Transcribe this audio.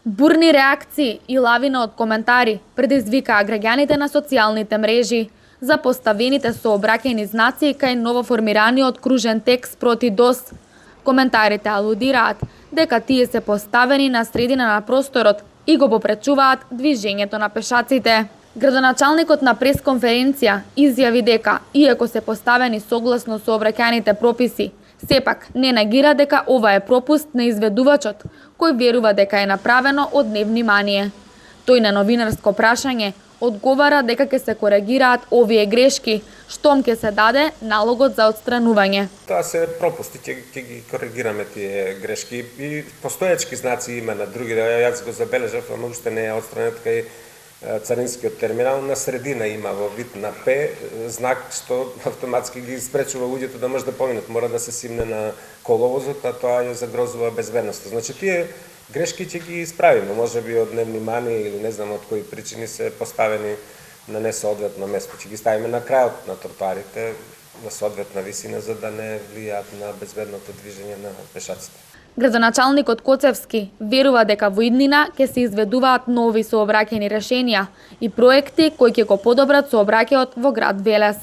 Бурни реакции и лавина од коментари предизвикаа граѓаните на социјалните мрежи за поставените сообраќајни знаци кај новоформираниот кружен текст проти ДОС. Коментарите алудираат дека тие се поставени на средина на просторот и го попречуваат движењето на пешаците. Градоначалникот на пресконференција изјави дека, иако се поставени согласно сообраќајните прописи, сепак не негира дека ова е пропуст на изведувачот, кој верува дека е направено од невнимание. Тој на новинарско прашање одговара дека ќе се коригираат овие грешки, штом ќе се даде налогот за отстранување. Тоа се пропусти, ќе ги коригираме тие грешки и постоечки знаци има на други, јас го забележав, ама уште не е отстранет кај царинскиот терминал, на средина има во вид на П знак што автоматски ги спречува луѓето да може да поминат, мора да се симне на коловозот, а тоа ја загрозува безбедноста. Значи тие грешки ќе ги исправиме, можеби од невнимание или не знам од кои причини се поставени на несоодветно место. Ќе ги ставиме на крајот на тротоарите на соодветна висина за да не влијаат на безбедното движење на пешаците. Градоначалникот Коцевски верува дека во иднина ќе се изведуваат нови сообраќајни решенија и проекти кои ќе го подобрат сообраќајот во град Велес.